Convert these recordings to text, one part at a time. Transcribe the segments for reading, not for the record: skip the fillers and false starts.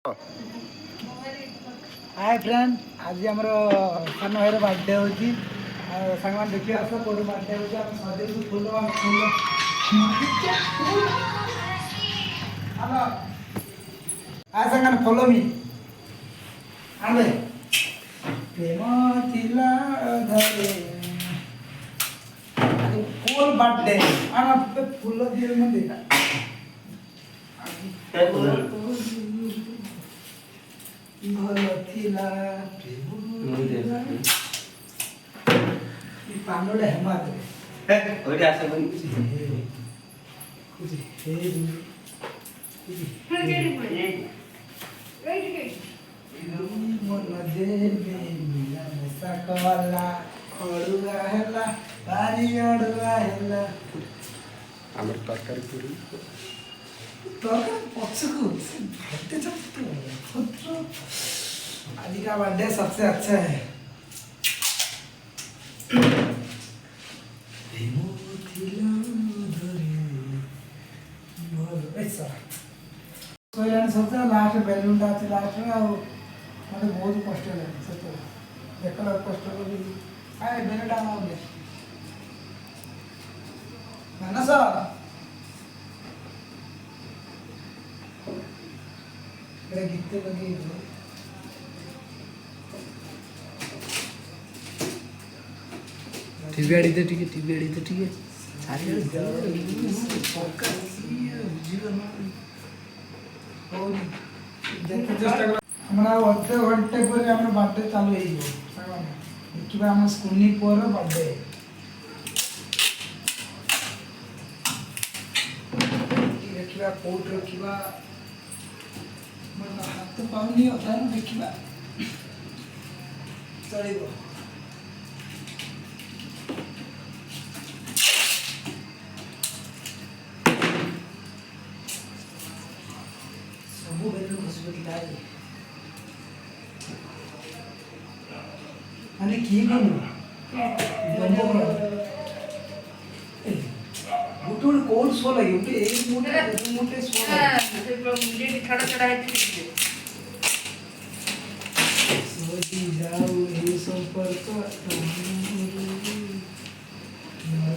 hi friend, आज आम सान भाई बर्थडे होगी सांग देखिए आस कौन बर्थडे होगी सजेबू फूल फूल हेलो आ सांग फॉलो मी आले प्रेम थिला घरे कौन बर्थडे आना फूल दिए मत भल थिला पानोडे हेमात रे ओडी आसे बन कुछ हे मन देबे मिला सकवाला खड़ुआ हैला बारी अड़ुआ हैला हमर तरकारी पूरी तरकारी पछको भाते चलते खुद आज का बर्थडे सबसे अच्छा है सबसे लास्ट बैलून अच्छे लास्ट में मत बहुत कष्ट लगे सत देख कष्ट आए बेलटा मानस गीत लगे टीवी आड़ी तो ठीक है टीवी आड़ी तो ठीक है सारी हमारा अधे घंटे पर हम बर्थडे चालू देखा आम स्कूनी पर बर्थडे देखा कौट रखा हाथ पाऊनी अधा देखा चलो अने की करू गुटुल कोन सो लगे उठे एक मोटे मोटे सो लगे मुझे छड़ा छड़ा है सोची जाओ ये संपर्क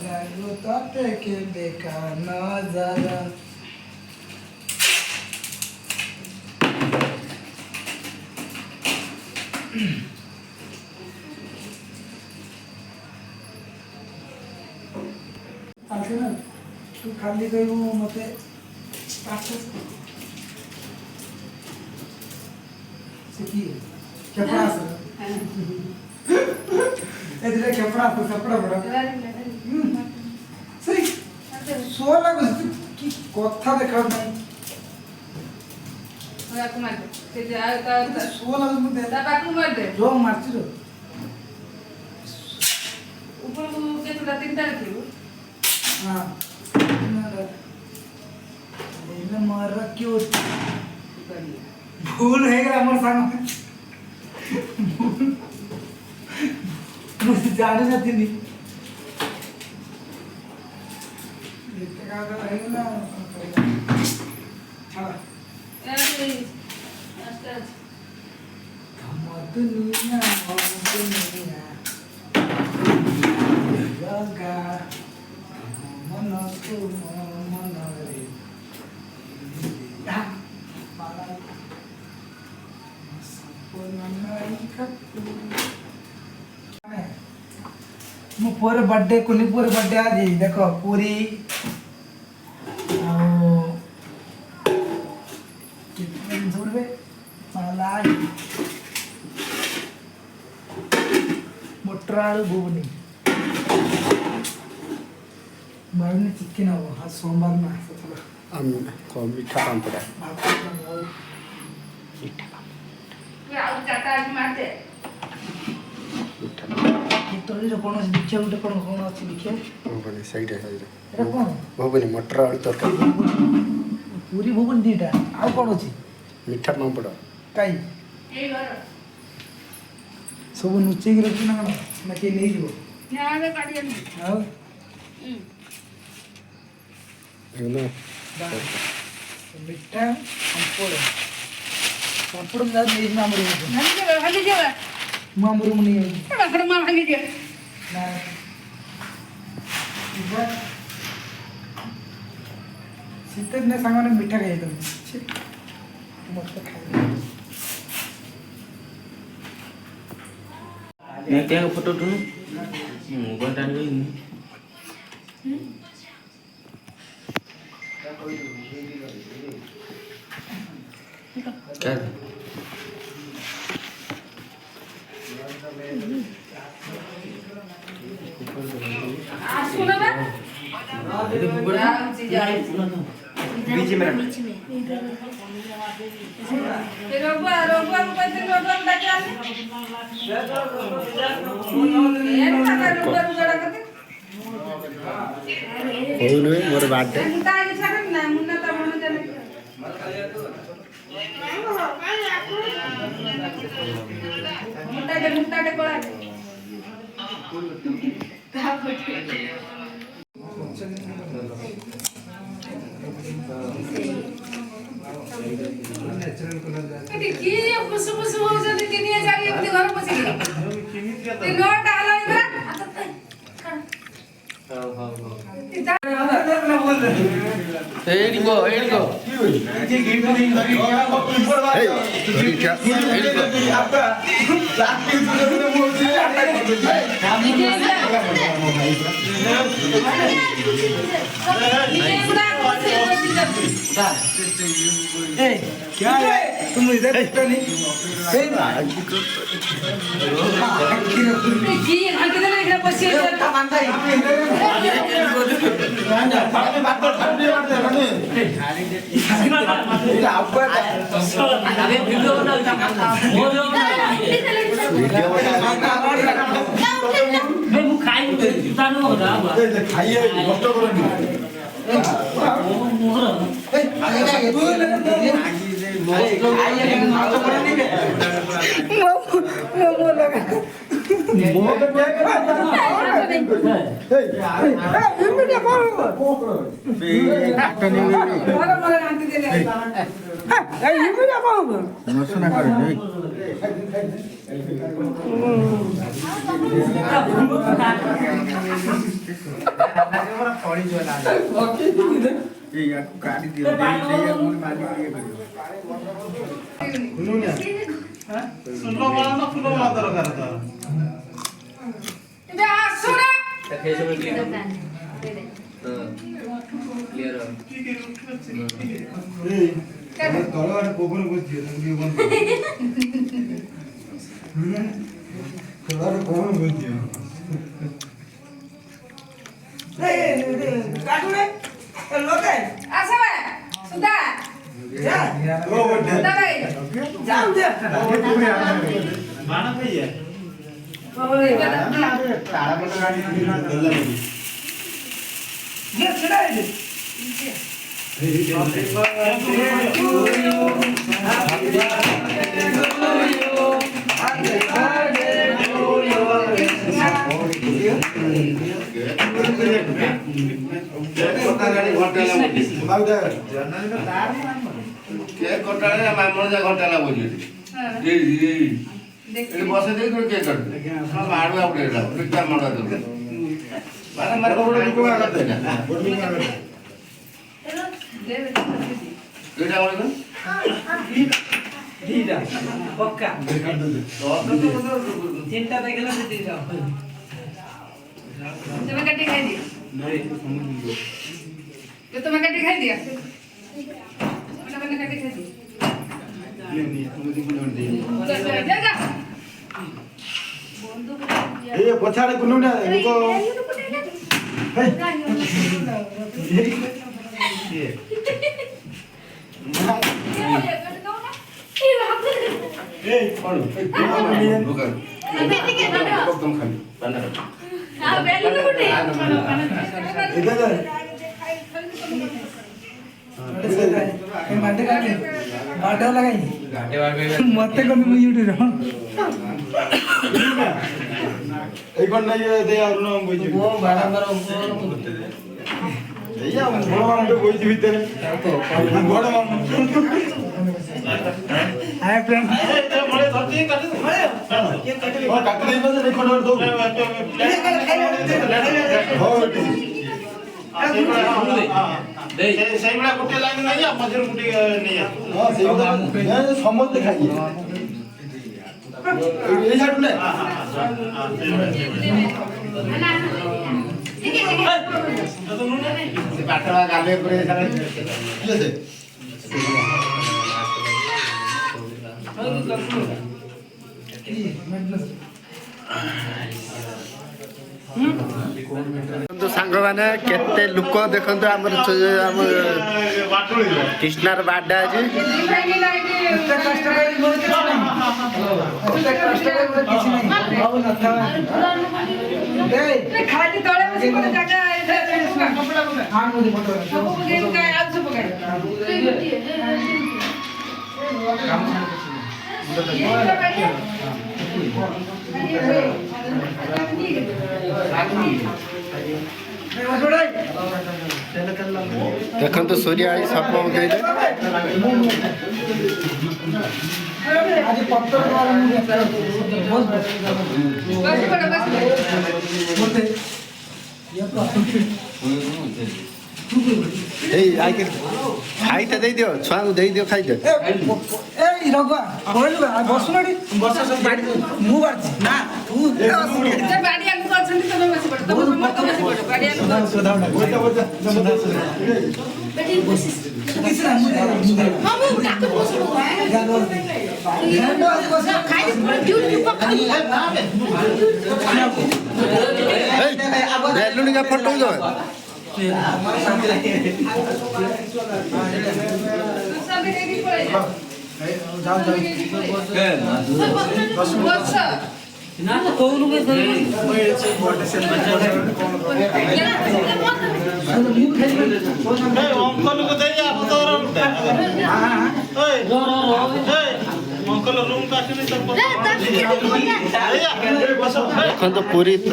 लागो ताते के देखा नजारा ना तू खाली कहू मत खेपड़ा सपड़ा बड़ा सही सो लगो कि कथा देखा नहीं मार दे सो लगो मत ता पाकू मार दे जो मारची रो ऊपर को केतला तीनटा रखियो हां इने मार क्यों भूल है गया हमर संग मुझे जाने न थी नहीं देखते का है ना चला दुनिया लगा मन को मन रे मो पूरे बर्थडे कुनी पूरे बर्थडे आज देखो पूरी जोड़बे माला मोटराल घुगनी बारने चिकन हो आज सोमवार ना को मीठा पापड़ मीठा ये आउ चाटा आज मार दे तोरी रे कोन दिखे उठे कोन कोन अछि दिखे भोबनी साइड है एरा कोन भोबनी मटर आलू तरकारी पूरी भुवन दीटा आ कोन अछि मीठा पापड़ काई ए घर सब नुचे गिर कि ना ना के नहीं जीवो ना आगे काटिया नहीं हां एकदम मीठा पापड़ ପାମ୍ପଡ଼ ମୁଁ ଯାଉଛି ନେଇଯିବି ଆମର ଭାଙ୍ଗିଯିବ ମୁଁ ଆମର ମୁଁ ନେଇଯାଉଛି ପାମ୍ପଡ଼ ମା ଭାଙ୍ଗିଯିବ ଶୀତ ଦିନେ ସାଙ୍ଗମାନେ ମିଠା ଖାଇଥାନ୍ତି ମୋତେ ଖାଇ मैं क्या फोटो उठूँ मोबाइल टाइम में क्या सुनो ना बीच में रोबा को पैसे रोबा को डाल ये ना रोबा करते କହୁନୁ ମୋର ବାର୍ଥଡେ मुन्ना आगे छाड़ ना मुन्ना तो मन चले मुट्टा दे कोला की ये खुशु खुशु हो जल्दी दिनिया जारी अपने घर पहुंच गई ते नोट आला इधर एडिको ये गिफ्ट नहीं लगी ऊपर बात आपका लास्ट के सुनो मुझे क्या है तुम इधर बैठो नहीं की घंटे देना इधर पछी मानता है खाइए कष्ट करेंगे गाड़ी दियो सुनो वाला ना फुलो वाला दरकार था इधर सुना क्लियर तलवार पवन को दियो तुम बंद तलवार पवन को दियो काटूने लोग है आशा बा सुधा जा ओ बड्डे सुधा भाई जाओ दे माना भैया तारा बड़ा गाड़ी दिना दल्ला लगी ये छड़ा है happy birthday to you happy birthday to you happy birthday to you cake कटाले मामन जा घंटा लागो जी ये बसे दे तो केक कट अपना मारू आपड़े ला पिटा मारा दो मारे मारे को को करते ना केटा बोले दीदा पक्का तो चिंता देखला से दीदा तुम्हें कटी खाई दिया तो तुम्हें कटी खाई दिया मैंने कटी खाई दी जगह ए पछाड़े कुनुडा रुको ए पड़ो बुकर तुम खाली बंद करो हां बेली को उठे इधर माटे का माटे लगाई घाटे बार पे मते को मैं यूट्यूब रो এই কোন নাই দে আর না বইছি वो बारंबार এইয়া বড় মামা বইছি ভিতরে বড় মামা हाय फ्रेंड ସେଇଭଳିଆ ଗୋଟେ ଲାଇନ୍ ନାହିଁ ମଝିରେ ଗୋଟେ ନେଇ ସମସ୍ତେ ଖାଇବେ ଏଇ ସାଇଡ୍ ନେ ସେ ବାଟବା ଗାଲେ ଉପରେ ସାଙ୍ଗମାନେ କେତେ ଲୋକ ଦେଖନ୍ତୁ ଆମର ଆମ କ୍ରିଷ୍ଣାର ବାର୍ଥଡେ ଆଜି ଖାଲି ତଳେ ବସି ଗୋଟେ ଜାଗା ଦେଖନ୍ତୁ ସୂର୍ୟ ଆଇ ସପ ଉଠେଇଲେ आज पत्थर आइके खाइते देई दियो छुआଙ୍କୁ देई दियो खाइते ए रघुआ कहलु बसुनडी बस सब बाडी मु बाडी ना तू बाडी आगु अछंती तमे बसी पड़ तमे समस्त बसी पड़ बाडी आगु सोधा बेटी बसी किसी ना हम डाक बस खाली ड्यूटी पकड़ बेलुनी का फोटो दो ना तो कौन के अंकल को दे आप तो अंकल रूम का आके सब देखो पूरी दे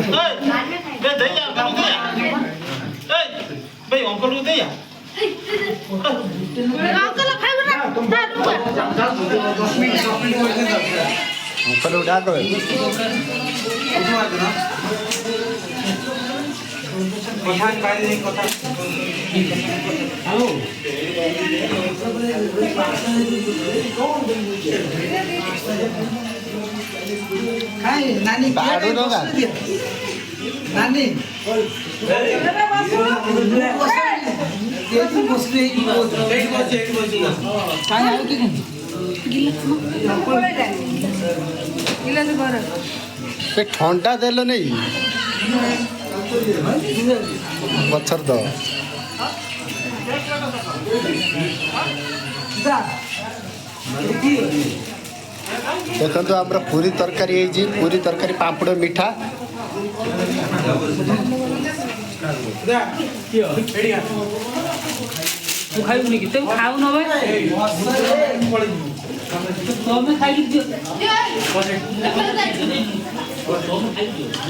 भाई अंकल को दे अंकल खाइबो ना ऊपर उठा दो खाई नानी बाडू दोगा नानी ये मुस्लिम काय आहे की गिलास भर पे ठंडा देलो नहीं पत्थर दो देखो तो हमरा पूरी तरकारी है जी पूरी तरकारी पापड़ मीठा तू खाइबुनी कि तू खाउ न भाई तमे खाइ दियो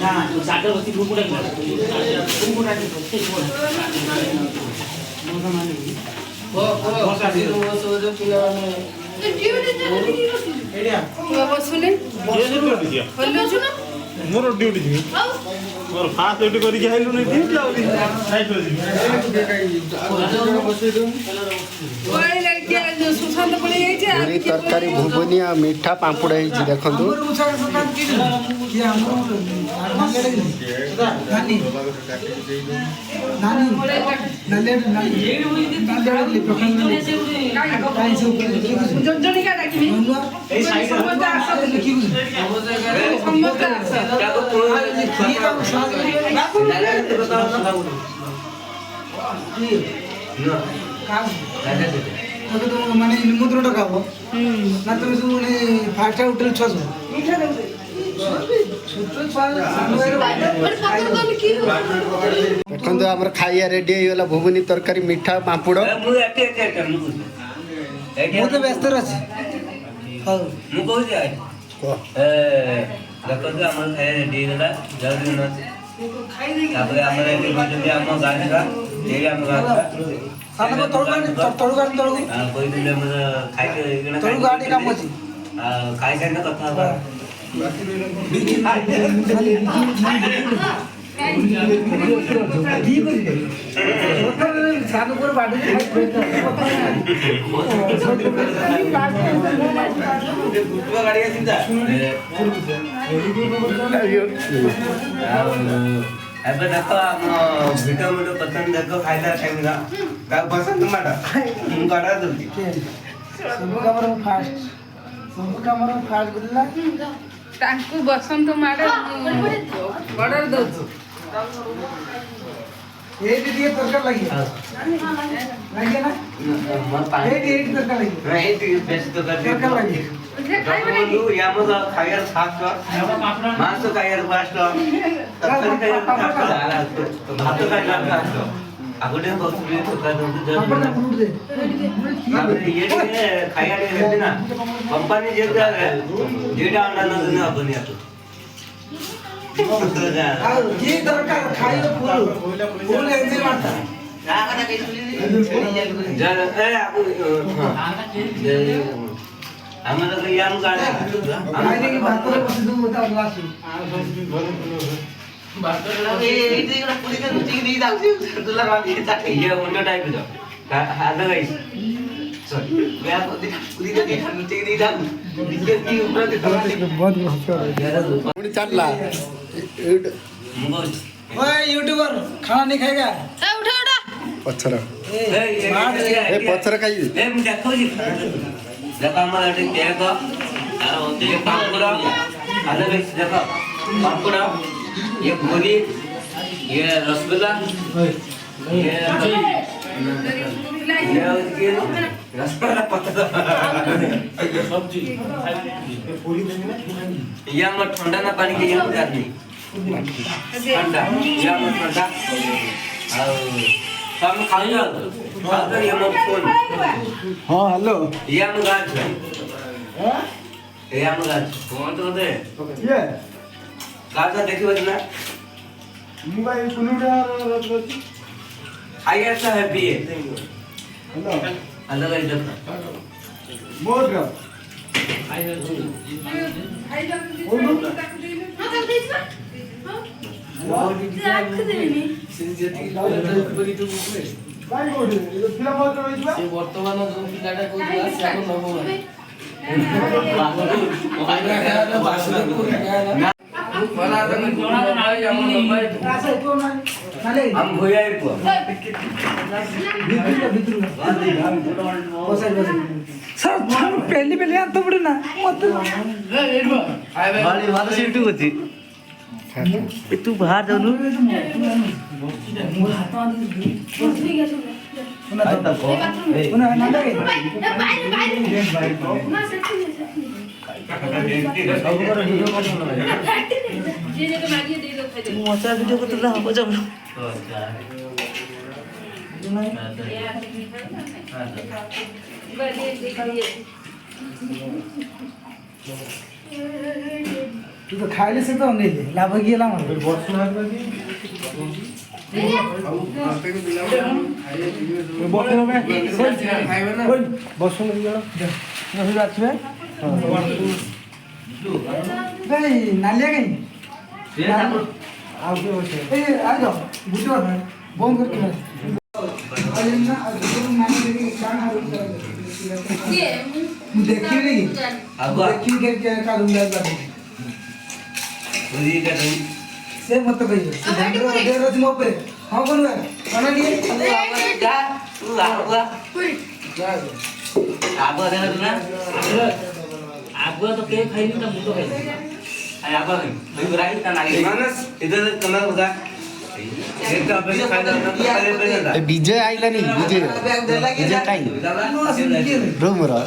ना तू सागर बसी गुकुडा बसुने मोर ड्यूटी जी मोर फास्ट ड्यूटी करी के आइलु नै ठीक लाउली साइड हो ओए लड़किया जो सुशांत पड़े जाई छे पूरी तरकारी भुबनी आ मीठा पापड़ है जी देखो तो नानी जजनी का डाकिनी ए साइड समस्त आस लिखि समस्त মানে নিমন্ত্রণটা খাবো না তুমি শুধু মানে ফার্স্ট হোটেল ছশ देखो तो हमर खाइया रेडी हो गला भुबनी तरकारी मीठा पापड़ ମୁଁ ତ ବ୍ୟସ୍ତ ଅଛି ହଉ ମୁଁ କହୁଛି को ଦେଖନ୍ତୁ ଆମର ଖାଇବା ରେଡ଼ି ହେଇଗଲା ଜଲ୍ଦି ତାପରେ ଆମର ଏଠି ବୁଝୁଛନ୍ତି ଆମ ଗାଁ ଏଇ ଆମ ଗାଁ ସାନ ପୁଅ ତଳକୁ ଆଣି ତଳକୁ କହିଥିଲେ ଆମର ଖାଇକି ତଳକୁ ଆଣି କାମ ଅଛି ଖାଇସାରିଲେ କଥା ହବା ସାନ ପୁଅ ବାଡି ଗାଡି ଆସିଲା ଏବେ ଦେଖ ଆମ ଭିଡ଼ିଓ ପସନ୍ଦ ଦେଖ ଖାଇଲା ଟାଇମର କାହାକୁ ପସନ୍ଦ ମାଡ଼ ମୁଁ ଗଡ଼ା ଦେଉଛି ସବୁ କାମରେ ଫାଷ୍ଟ ବୁଲିଲା ତାଙ୍କୁ ବସନ୍ତ ମାଡ଼ ଅର୍ଡର ଦଉଛୁ ଏଇଠି ଟିକେ ତରକାରୀ ଲାଗିବ ଲାଗିବ ନା ଏଇଠି ତରକାରୀ ଲାଗିବ ଏଇଠି ବେଶୀ ତରକାରୀ ଲାଗିବ ଆମର ଖାଇବାର ଫାଷ୍ଟ ମାଂସ ଖାଇବାର ଫାଷ୍ଟ ତରକାରୀ ଖାଇବାର ଫାଷ୍ଟ ଭାତ ଖାଇବାର ଫାଷ୍ଟ ଆଗଟେ ବସୁଥିଲେ ତରକାରୀ ଇଏ ଟିକେ ଖାଇବା ଟିକେ ହେନ୍ତି ନା କମ୍ପାନୀ ଯେହେତୁ ଦୁଇଟା ଅଣ୍ଡା ନ ଦେଲେ ହବନି ଆକୁ ଯିଏ ଦରକାର ଖାଇବ ଫୁଲ ଏନ୍ଜୟ ମାରତା ଆମର ଇଏ ଆମକୁ ଖାଇଲେ କି ଭାତରେ ବସି ଦଉ ମତେ ଅଲଗା ଇଏ ମୁଣ୍ଡ ଟାଇପର ହାତ ଗାଇସ୍ ପୁଣି ଚାଲିଲା यूट्यूबर खाना नहीं खाएगा ପଛର ଏ ପଛର ଖାଇବି ମୁଁ ଦେଖଉଛି ଦେଖ ଆମର ଏଠି କେକ୍ ତାର ହଉଛି ପାମ୍ପଡ଼ ଆଲୁ ବେଶୀ ଦେଖ ପାମ୍ପଡ଼ ଇଏ ପୁରୀ ଇଏ ରସଗୋଲା ଇଏ रसगोला सब्जी ये हमर ठंडा ना पानी के ये आदमी ठंडा ये हमर ठंडा और हम खाई जा ये हम फोन हां हेलो ये हम गाछ ये हम गाछ फोन तो दे ये गाछ देखिबो ना मोबाइल कुनुडा आई ऐसा है बी हेलो अलग है इधर मोर का ବର୍ତ୍ତମାନ ଯୋଉ ପିଲାଟା କହୁଥିଲା ସେ ଆଗ ନବ हम भैया ही को सर पहली पहले हाथ तो पड़े ना मत वाली वाला सीट होती तू बाहर जानु ମଶା ଭିଡ଼ିଓ କରୁଥିଲା ହବ ଯାଉ तू तो खाइले से तो नहीं लाभ किए ला मत नालिया कहीं आ जाओ बुटे बंद करके देखिए नहीं देखिए क्या दूंगा से मत कहिए देर रोज मो पे हां कोन खाना लिए जा तू आगुआ आगुआ देना ना आगुआ तो के खाइनी त मुंडो खाइ आय आगुआ नहीं मैं राई ता नाली मानस इधर कलर होगा एक तो अपने खाइदा ना विजय आइला नहीं विजय काई रूम रा